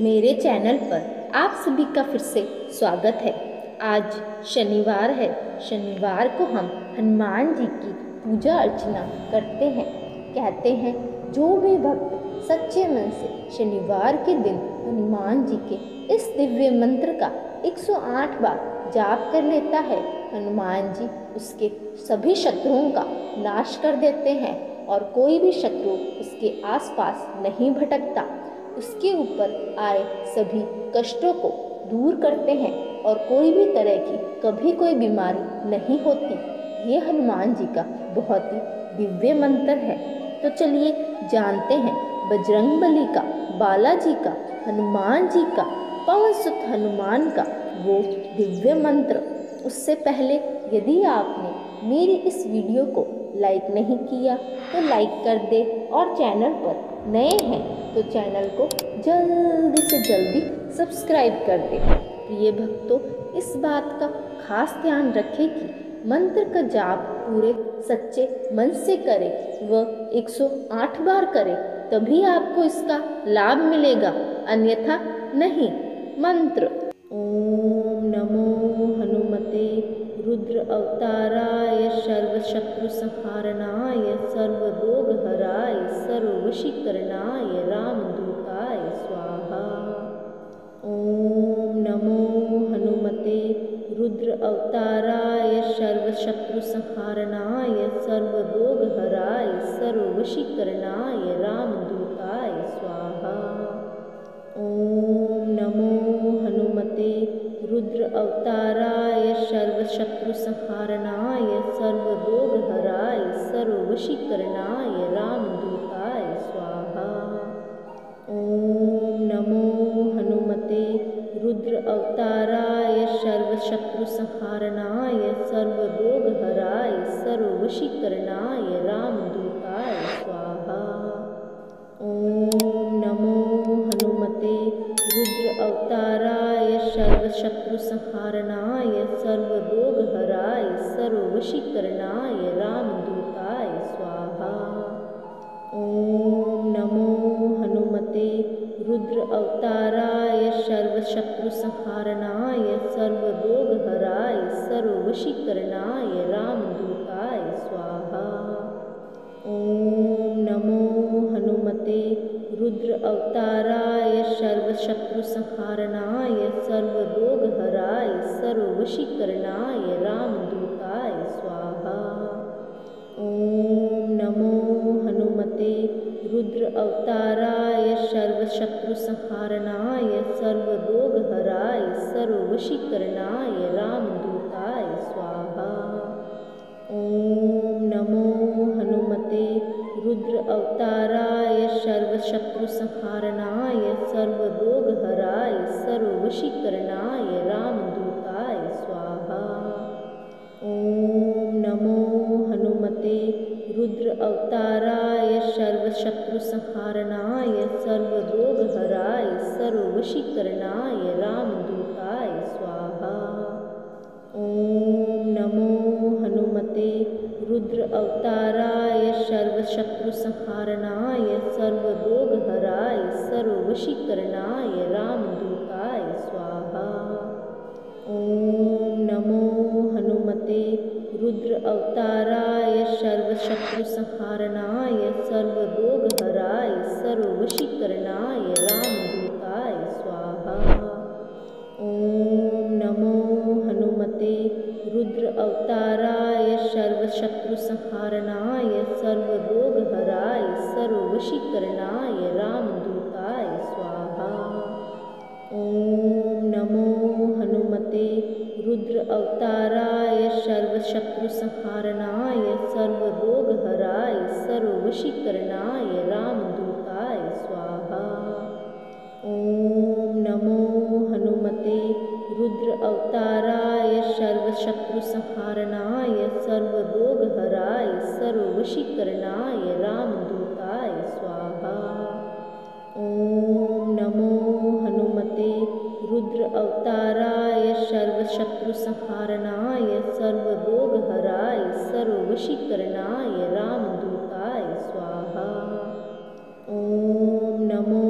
मेरे चैनल पर आप सभी का फिर से स्वागत है। आज शनिवार है। शनिवार को हम हनुमान जी की पूजा अर्चना करते हैं। कहते हैं जो भी भक्त सच्चे मन से शनिवार के दिन हनुमान जी के इस दिव्य मंत्र का 108 बार जाप कर लेता है, हनुमान जी उसके सभी शत्रुओं का नाश कर देते हैं और कोई भी शत्रु उसके आसपास नहीं भटकता। उसके ऊपर आए सभी कष्टों को दूर करते हैं और कोई भी तरह की कभी कोई बीमारी नहीं होती। ये हनुमान जी का बहुत ही दिव्य मंत्र है। तो चलिए जानते हैं बजरंगबली का, बालाजी का, हनुमान जी का, पवन सुत हनुमान का वो दिव्य मंत्र। उससे पहले यदि आपने मेरी इस वीडियो को लाइक नहीं किया तो लाइक कर दे और चैनल पर नए हैं तो चैनल को जल्दी से जल्दी सब्सक्राइब कर दे। प्रिय भक्तों, इस बात का खास ध्यान रखें कि मंत्र का जाप पूरे सच्चे मन से करें व 108 बार करें, तभी आपको इसका लाभ मिलेगा, अन्यथा नहीं। मंत्र ओम नमो हनुमते रुद्र अवताराय सर्वशत्रु संहारणाय सर्वरोगहराय सर्ववशीकरणाय रामदूताय स्वाहा। ओम नमो हनुमते रुद्र अवताराय सर्वशत्रु संहारणाय सर्वरोगहराय सर्ववशीकरणाय रामदूताय स्वाहा। ओम नमो हनुमते रुद्र अवताराय सर्वशत्रु संहारणाय सर्वरोगहराय सर्ववशीकरणाय रामदूताय स्वाहा। ओम नमो हनुमते रुद्र अवताराय सर्वशत्रु संहारणाय सर्वरोगहराय सर्ववशीकरणाय रामदूताय स्वाहा। ओम नमो हनुमते रुद्र अवताराय सर्वशत्रु संहारणाय सर्वरोगहराय सर्ववशीकरणाय रामदूताय स्वाहा। ओम नमो हनुमते रुद्र अवताराय सर्वशत्रु संहारणाय सर्वरोगहराय सर्ववशीकरणाय रामदूताय स्वाहा। ओम नमो हनुमते रुद्र अवताराय सर्वशत्रु संहारणाय सर्वरोगहराय सर्ववशीकरणाय रामदूताय स्वाहा। ओम नमो हनुमते रुद्र अवताराय सर्वशत्रु संहारणाय सर्वरोगहराय सर्ववशीकरणाय रामदूताय स्वाहा। ओम नमो हनुमते रुद्र अवताराय सर्वशत्रु संहारणाय सर्वरोगहराय सर्ववशीकरणाय रामदूताय स्वाहा। ओम नमो हनुमते रुद्र अवताराय सर्वशत्रु संहारणाय सर्वरोगहराय सर्ववशीकरणाय रामदूताय स्वाहा। ओम नमो हनुमते रुद्र अवताराय सर्वशत्रु संहारणाय सर्वरोगहराय सर्ववशीकरणाय रामदूताय स्वाहा। ओम नमो हनुमते रुद्र अवताराय सर्वशत्रु संहारणाय सर्वरोगहराय सर्ववशीकरणाय रामदूताय स्वाहा। ओम नमो हनुमते रुद्र अवताराय सर्वशत्रु संहारणाय सर्वरोगहराय सर्ववशीकरणाय रामदूताय स्वाहा। ओम नमो हनुमते रुद्र अवताराय सर्वशत्रु संहारणाय सर्वरोगहराय सर्ववशीकरणाय रामदूताय स्वाहा। ओम नमो हनुमते रुद्र अवताराय सर्वशत्रु संहारणाय सर्वरोगहराय सर्ववशीकरणाय रामदूताय स्वाहा। ओम नमो हनुमते रुद्र अवताराय सर्वशत्रु संहारणाय सर्वरोगहराय सर्ववशीकरणाय रामदूताय स्वाहा। ओम नमो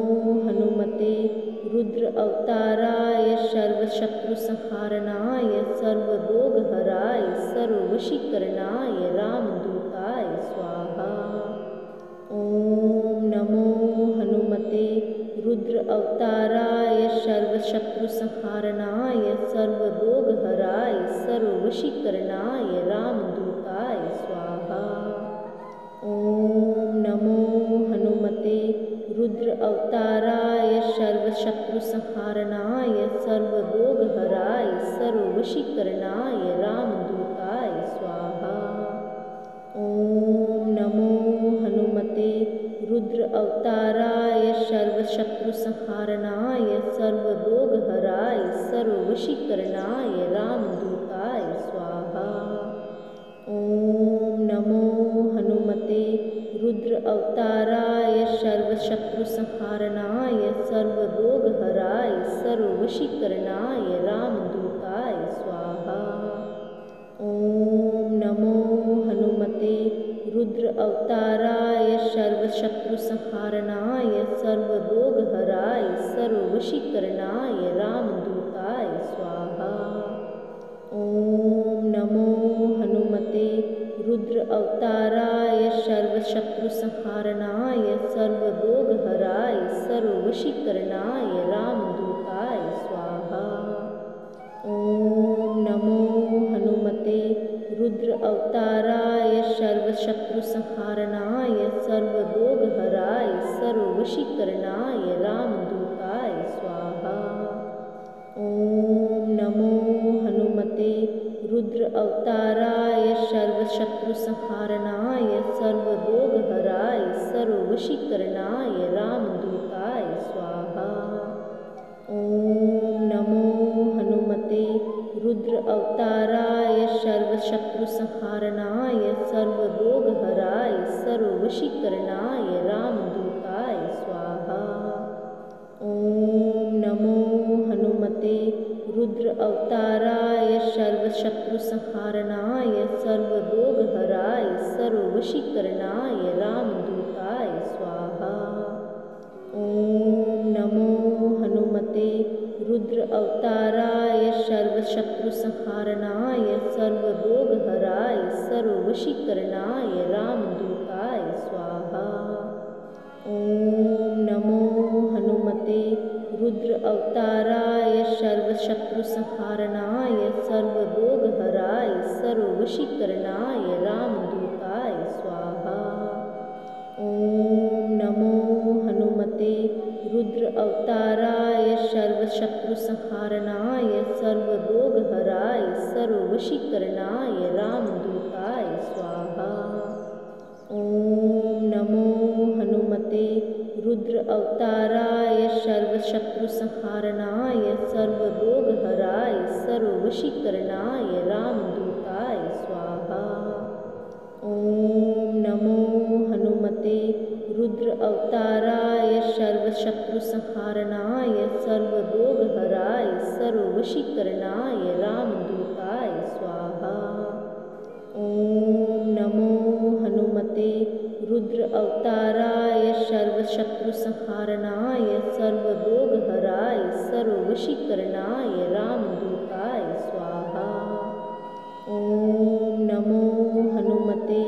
हनुमते रुद्र अवताराय सर्वशत्रुसंहारणाय सर्वरोगहराय सर्ववशीकरणाय रामदूताय स्वाहा। ओम नमो हनुमते रुद्र अवताराय सर्वशत्रुसंहारणाय सर्वरोगहराय सर्ववशीकरणाय रामदूताय स्वाहा। ओम नमो हनुमते रुद्र अवताराय सर्वशत्रुसंहारणाय सर्वरोगहराय सर्ववशीकरणाय रामदूताय स्वाहा। ओम नमो हनुमते रुद्र अवताराय सर्वशत्रुसंहारणाय सर्वरोगहराय सर्ववशीकरणाय रामदूताय स्वाहा। ओम नमो हनुमते रुद्र अवताराय सर्वशत्रुसंहारणाय सर्वरोगहराय सर्ववशीकरणाय रामदूताय स्वाहा। ओम नमो हनुमते रुद्र अवताराय सर्वशत्रुसंहारणाय सर्वरोगहराय सर्ववशीकरणाय रामदूताय स्वाहा। ओम नमो हनुमते रुद्र अवताराय सर्वशत्रुसंहारणाय सर्वरोगहराय सर्ववशीकरणाय रामदूताय स्वाहा। ओम नमो हनुमते रुद्र अवताराय सर्वशत्रुसंहारणाय सर्वरोगहराय सर्ववशीकरणाय रामदूताय स्वाहा। ओम नमो हनुमते रुद्र अवताराय सर्वशत्रुसंहारणाय सर्वरोगहराय सर्ववशीकरणाय रामदूताय स्वाहा। ओम नमो हनुमते रुद्र अवताराय सर्वशत्रुसंहारणाय सर्वरोगहराय सर्ववशीकरणाय रामदूताय स्वाहा। ओम नमो हनुमते रुद्र अवताराय सर्वशत्रुसंहारणाय सर्वरोगहराय सर्ववशीकरणाय रामदूताय स्वाहा। ओम नमो हनुमते रुद्र अवताराय सर्वशत्रुसंहारणाय सर्वरोगहराय सर्ववशीकरणाय रामदूताय स्वाहा। ओम नमो हनुमते रुद्र अवताराय सर्वशत्रुसंहारणाय सर्वरोगहराय सर्ववशीकरणाय रामदूताय स्वाहा। ओम नमो हनुमते रुद्र अवताराय सर्वशत्रुसंहारणाय सर्वरोगहराय सर्ववशीकरणाय रामदूताय स्वाहा। ओम नमो हनुमते रुद्र अवताराय सर्वशत्रुसंहारणाय सर्वरोगहराय सर्ववशीकरणाय रामदूताय स्वाहा। ओम नमो हनुमते रुद्र अवताराय सर्वशत्रुसंहारणाय सर्वरोगहराय सर्ववशीकरणाय रामदूताय स्वाहा। ओम नमो हनुमते रुद्र अवताराय सर्वशत्रुसंहारणाय सर्वरोगहराय सर्ववशीकरणाय रामदूताय स्वाहा। ओम नमो हनुमते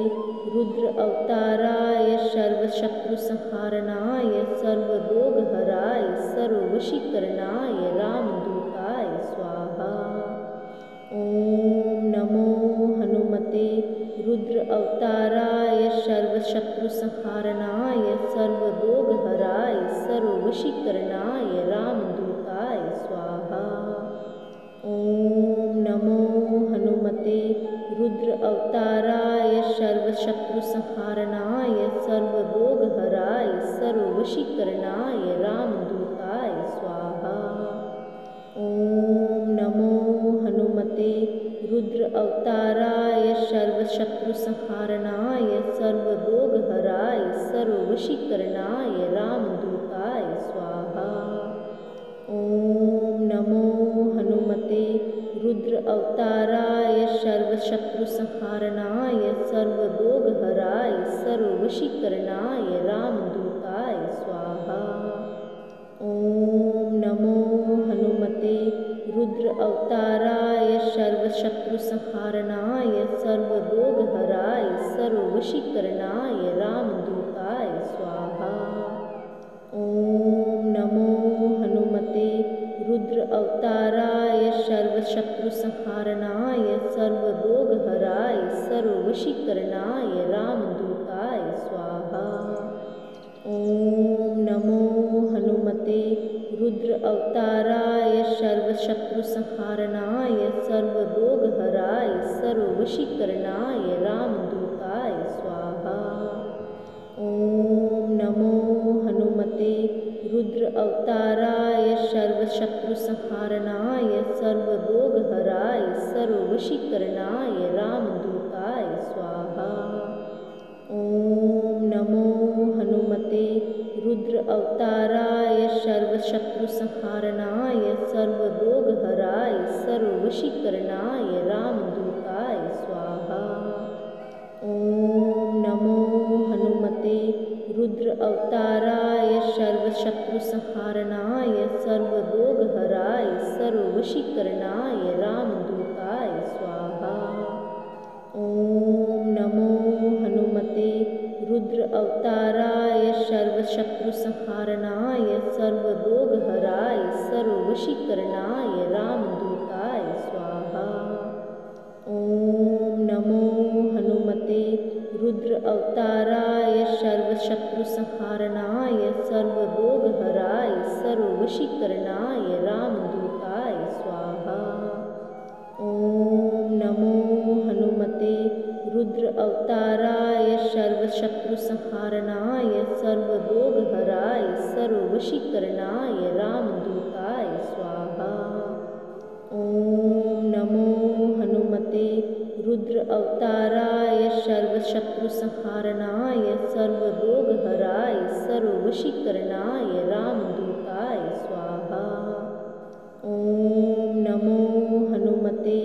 रुद्र अवताराय सर्वशत्रुसंहारणाय सर्वरोगहराय सर्ववशीकरणाय रामदूताय स्वाहा। ओम नमो हनुमते रुद्र अवताराय सर्वशत्रुसंहारणाय सर्वरोगहराय सर्ववशीकरणाय रामदूताय स्वाहा। ओम नमो हनुमते रुद्र अवताराय सर्वशत्रुसंहारणाय सर्वरोगहराय सर्ववशीकरणाय रामदूताय स्वाहा। ओम नमो हनुमते रुद्र अवताराय सर्वशत्रुसंहारणाय सर्वरोगहराय सर्ववशीकरणाय रामदूताय स्वाहा। ओम नमो हनुमते रुद्र अवताराय सर्वशत्रुसंहारणाय सर्वरोगहराय सर्ववशीकरणाय रामदूताय स्वाहा। ओम नमो अवताराय सर्वशत्रुसंहारणाय सर्वरोगहराय सर्ववशीकरणाय रामदूताय स्वाहा। ॐ नमो हनुमते रुद्र अवताराय सर्वशत्रुसंहारणाय सर्वरोगहराय सर्ववशीकरणाय रामदूताय स्वाहा। ॐ नमो हनुमते रुद्र अवताराय सर्वशत्रुसंहारणाय सर्वरोगहराय सर्ववशीकरणाय रामदूताय स्वाहा। ॐ नमो हनुमते रुद्र अवताराय सर्वशत्रुसंहारणाय सर्वरोगहराय सर्ववशीकरणाय रामदूताय स्वाहा। ॐ नमो हनुमते रुद्र अवताराय सर्वशत्रुसंहारणाय सर्वरोगहराय सर्ववशीकरणाय रामदूताय स्वाहा। ॐ नमो हनुमते रुद्र अवताराय सर्वशत्रुसंहारणाय सर्वरोगहराय सर्ववशीकरणाय रामदूताय स्वाहा। ॐ नमो हनुमते रुद्र अवताराय सर्वशत्रुसंहारणाय सर्वरोगहराय सर्ववशीकरणाय रामदूताय स्वाहा। ॐ नमो हनुमते रुद्र अवताराय सर्वशत्रुसंहारणाय सर्वरोगहराय सर्ववशीकरणाय रामदूताय स्वाहा। ॐ नमो हनुमते रुद्र अवताराय सर्वशत्रुसंहारणाय सर्वरोगहराय सर्ववशीकरणाय रामदूताय स्वाहा। ॐ नमो हनुमते रुद्र अवताराय सर्वशत्रुसंहारणाय सर्वरोगहराय सर्ववशीकरणाय रामदूताय स्वाहा। ॐ नमो हनुमते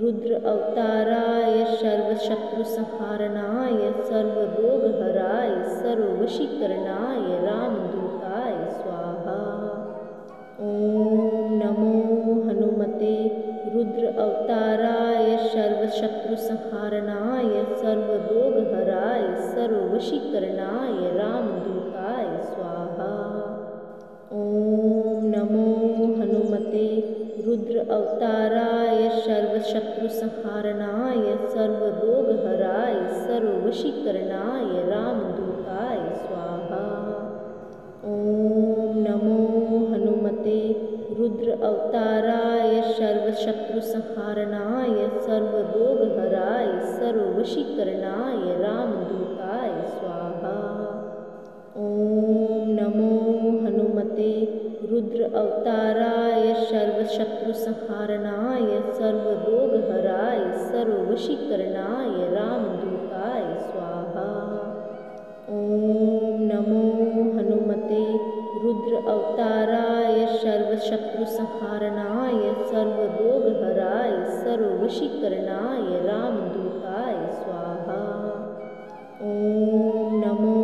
रुद्र अवताराय सर्वशत्रुसंहारणाय सर्वरोगहराय सर्ववशीकरणाय रामदूताय स्वाहा। ॐ नमो हनुमते रुद्र अवताराय सर्वशत्रुसंहारणाय सर्वरोगहराय सर्ववशीकरणाय रामदूताय स्वाहा। ॐ नमो हनुमते रुद्र अवताराय सर्वशत्रुसंहारणाय सर्वरोगहराय सर्ववशीकरणाय रामदूताय स्वाहा। ॐ नमो हनुमते रुद्र अवताराय सर्वशत्रुसंहारणाय सर्वरोगहराय सर्ववशीकरणाय रामदूताय स्वाहा। ॐ नमो हनुमते रुद्र अवताराय सर्वशत्रुसंहारणाय सर्वरोगहराय सर्ववशीकरणाय रामदूताय स्वाहा। ॐ नमो हनुमते रुद्र अवताराय सर्वशत्रुसंहारणाय सर्वरोगहराय सर्ववशीकरणाय रामदूताय स्वाहा। ॐ नमो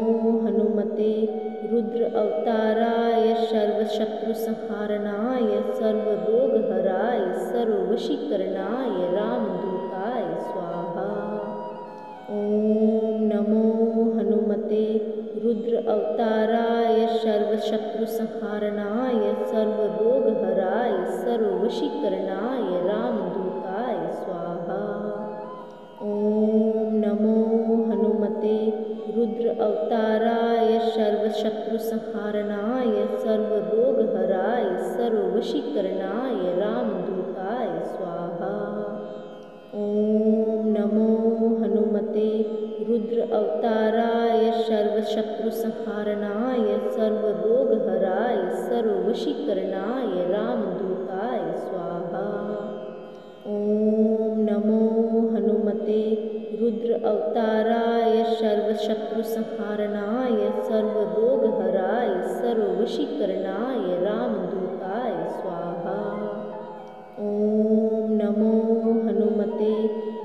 हनुमते रुद्र अवताराय सर्वशत्रुसंहारणाय सर्वरोगहराय सर्ववशीकरणाय रामदूताय स्वाहा। ॐ नमो हनुमते रुद्र अवताराय सर्वशत्रुसंहारणाय सर्वरोगहराय सर्ववशीकरणाय रामदूताय स्वाहा। ॐ नमो हनुमते रुद्र अवताराय सर्वशत्रुसंहारणाय सर्वरोगहराय सर्ववशीकरणाय रामदूताय स्वाहा। ॐ नमो हनुमते रुद्र अवताराय सर्वशत्रुसंहारणाय सर्वरोगहराय सर्ववशीकरणाय रामदूताय स्वाहा। ॐ नमो हनुमते रुद्र अवताराय सर्वशत्रुसंहारणाय सर्वरोगहराय सर्ववशीकरणाय रामदूताय स्वाहा। ॐ नमो हनुमते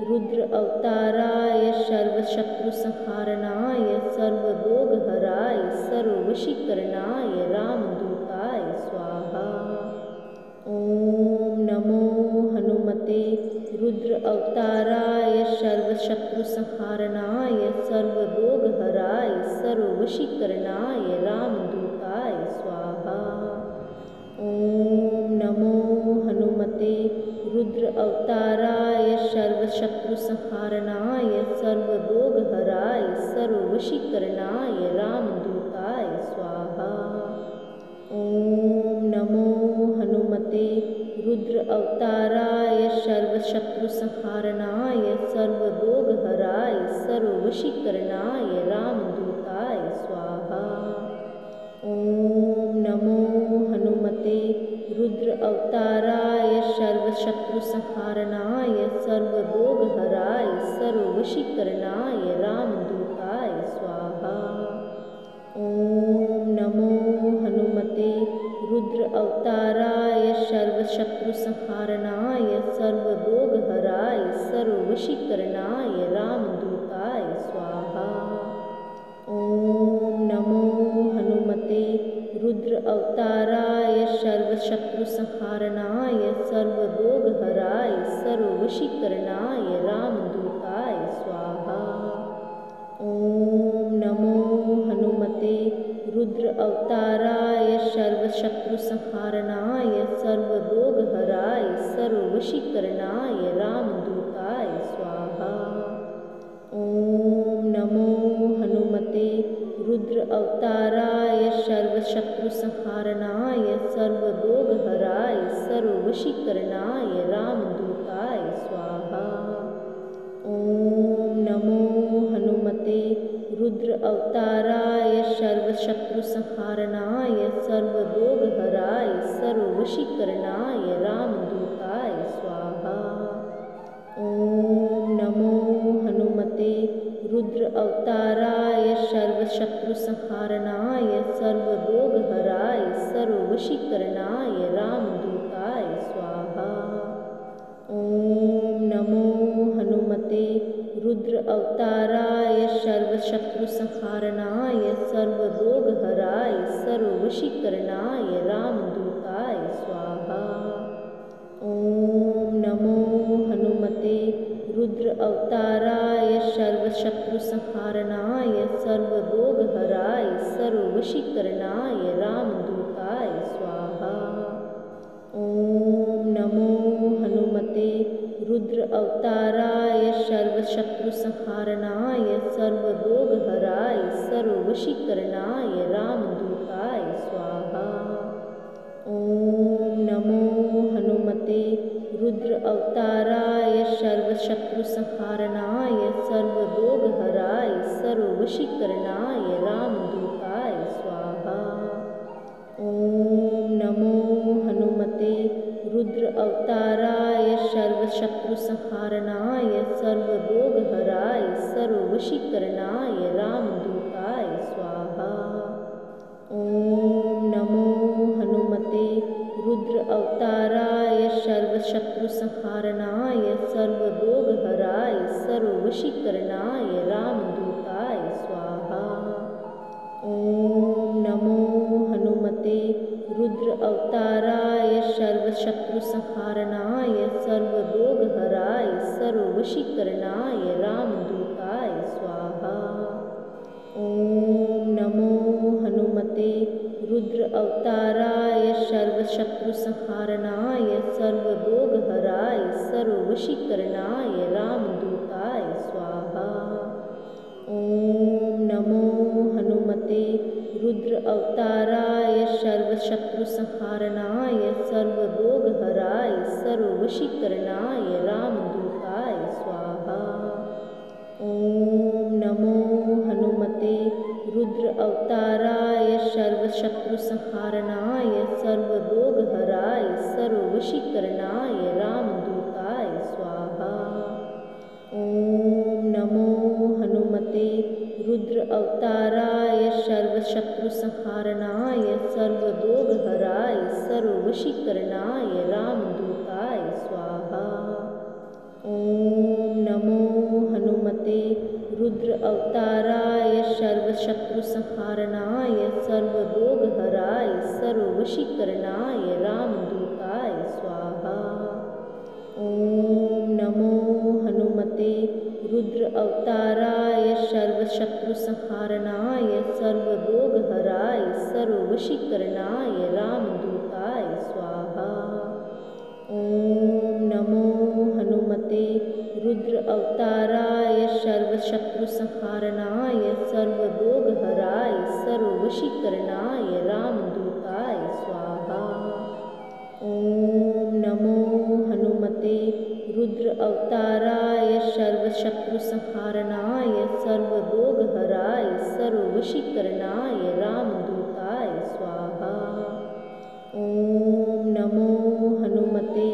रुद्र अवताराय सर्वशत्रुसंहारणाय सर्वरोगहराय सर्ववशीकरणाय रामदूताय स्वाहा। ॐ नमो अवताराय सर्वशत्रुसंहारणाय सर्वरोगहराय सर्ववशीकरणाय रामदूताय स्वाहा। ॐ नमो हनुमते रुद्र अवताराय सर्वशत्रुसंहारणाय सर्वरोगहराय सर्ववशीकरणाय रामदूताय स्वाहा। ॐ नमो हनुमते रुद्र अवताराय सर्वशत्रुसंहारणाय सर्वरोगहराय सर्ववशीकरणाय रामदूताय स्वाहा। ॐ नमो हनुमते रुद्र अवताराय सर्वशत्रुसंहारणाय सर्वरोगहराय सर्ववशीकरणाय रामदूताय स्वाहा। ॐ नमो हनुमते रुद्र अवताराय सर्वशत्रुसंहारणाय सर्वरोगहराय सर्ववशीकरणाय रामदूताय स्वाहा। ॐ नमो हनुमते रुद्र अवताराय सर्वशत्रुसंहारणाय सर्वरोगहराय सर्ववशीकरणाय रामदूताय स्वाहा। ॐ नमो हनुमते रुद्र अवताराय सर्वशत्रुसंहारणाय सर्वरोगहराय सर्ववशीकरणाय रामदूताय स्वाहा। ॐ नमो हनुमते रुद्र अवताराय सर्वशत्रुसंहारणाय सर्वरोगहराय सर्ववशीकरणाय रामदूताय स्वाहा। ॐ नमो हनुमते रुद्र अवताराय सर्वशत्रुसंहारणाय सर्वरोगहराय सर्ववशीकरणाय रामदूताय स्वाहा। ॐ नमो हनुमते रुद्र अवताराय सर्वशत्रुसंहारणाय सर्वरोगहराय सर्ववशीकरणाय रामदूताय स्वाहा। ॐ नमो हनुमते रुद्र अवताराय सर्वशत्रुसंहारणाय सर्वरोगहराय सर्ववशीकरणाय रामदूताय स्वाहा। ॐ नमो हनुमते रुद्र अवताराय सर्वशत्रुसंहारणाय सर्वरोगहराय सर्ववशीकरणाय रामदूताय स्वाहा। ॐ नमो हनुमते रुद्र अवताराय सर्वशत्रुसंहारणाय सर्वरोगहराय सर्ववशीकरणाय रामदूताय स्वाहा। ॐ नमो हनुमते रुद्र अवताराय सर्वशत्रुसंहारणाय सर्वरोगहराय सर्ववशीकरणाय रामदूताय स्वाहा। ॐ नमो हनुमते रुद्र अवताराय सर्वशत्रुसंहारणाय सर्वरोगहराय सर्ववशीकरणाय रामदूताय स्वाहा। ॐ नमो हनुमते रुद्र अवताराय सर्वशत्रुसंहारणाय सर्वरोगहराय सर्ववशीकरणाय रामदूताय स्वाहा। ॐ नमो हनुमते रुद्र अवताराय सर्वशत्रुसंहारणाय सर्वरोगहराय सर्ववशीकरणाय रामदूताय स्वाहा। ॐ नमो हनुमते रुद्र अवताराय सर्वशत्रुसंहारणाय सर्वरोगहराय सर्ववशीकरणाय रामदूताय स्वाहा। ॐ नमो हनुमते रुद्र अवताराय सर्वशत्रुसंहारणाय सर्वरोगहराय सर्ववशीकरणाय रामदूताय स्वाहा। ॐ नमो हनुमते रुद्र अवताराय सर्वशत्रुसंहारणाय सर्वरोगहराय सर्ववशीकरणाय रामदूताय स्वाहा। ॐ नमो हनुमते रुद्र अवताराय सर्वशत्रुसंहारणाय सर्वरोगहराय सर्ववशीकरणाय रामदूताय स्वाहा। ॐ नमो हनुमते रुद्र अवताराय सर्वशत्रुसंहारणाय सर्वरोगहराय सर्ववशीकरणाय रामदूताय स्वाहा। ॐ नमो सर्ववशीकरणाय रामदूताय स्वाहा। ॐ नमो हनुमते रुद्र अवताराय सर्वशत्रुसंहारणाय सर्वरोगहराय सर्ववशीकरणाय रामदूताय स्वाहा। ॐ नमो हनुमते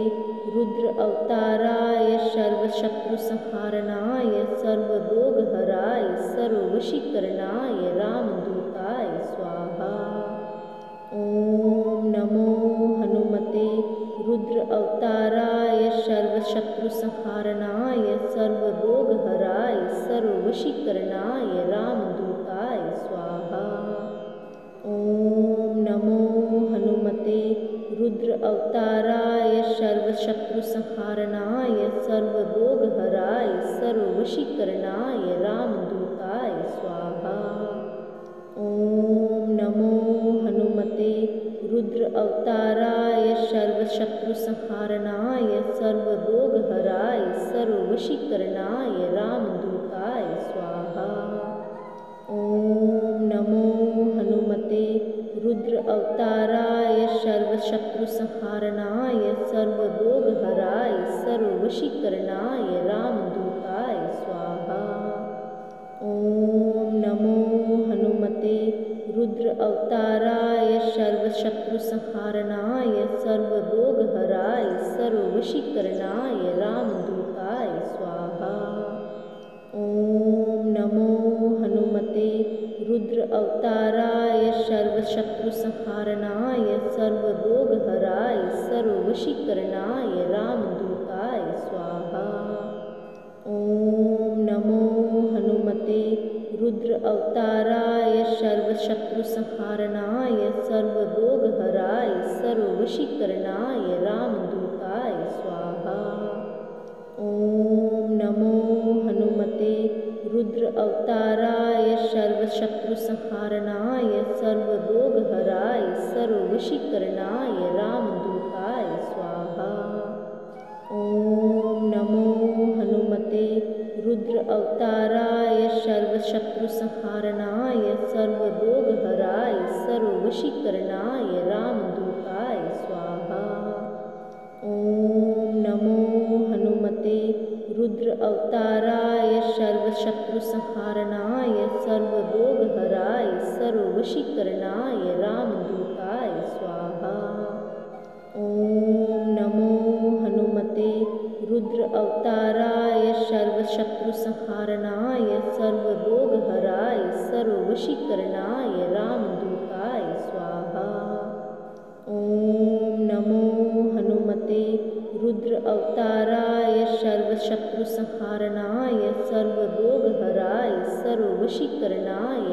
रुद्र अवताराय सर्वशत्रुसंहारणाय सर्वरोगहराय सर्ववशीकरणाय रामदूताय स्वाहा। ॐ नमो हनुमते रुद्र अवताराय सर्वशत्रुसंहारणाय सर्वरोगहराय सर्ववशीकरणाय रामदूताय स्वाहा। ॐ नमो हनुमते रुद्र अवताराय सर्वशत्रुसंहारणाय सर्वरोगहराय सर्ववशीकरणाय रामदूताय स्वाहा। ॐ नमो हनुमते रुद्र अवताराय सर्वशत्रुसंहारणाय सर्वरोगहराय सर्ववशीकरणाय रामदूताय स्वाहा। ॐ नमो हनुमते रुद्र अवताराय सर्वशत्रुसंहारणाय सर्वरोगहराय सर्ववशीकरणाय रामदूताय स्वाहा। ॐ नमो हनुमते रुद्र अवताराय सर्वशत्रुसंहारणाय सर्वरोगहराय सर्ववशीकरणाय रामदूताय स्वाहा। ॐ नमो हनुमते रुद्र अवताराय सर्वशत्रुसंहारणाय सर्वरोगहराय सर्ववशीकरणाय रामदूताय स्वाहा। ॐ नमो हनुमते रुद्र अवताराय सर्वशत्रुसंहारणाय सर्वरोगहराय सर्ववशीकरणाय रामदूताय स्वाहा। ॐ नमो हनुमते रुद्र अवताराय सर्वशत्रुसंहारणाय सर्वरोगहराय सर्ववशीकरणाय रामदूताय स्वाहा। ॐ नमो हनुमते रुद्र अवताराय सर्वशत्रुसंहारणाय सर्वरोगहराय सर्ववशीकरणाय रामदूताय स्वाहा। ॐ नमो हनुमते रुद्र अवताराय सर्वशत्रुसंहारणाय सर्वरोगहराय सर्ववशीकरणाय रामदूताय स्वाहा। ॐ नमो हनुमते रुद्र अवताराय सर्वशत्रुसंहारणाय सर्वरोगहराय सर्ववशीकरणाय रामदूताय स्वाहा। ॐ नमो हनुमते रुद्र अवताराय सर्वशत्रुसंहारणाय सर्वरोगहराय सर्ववशीकरणाय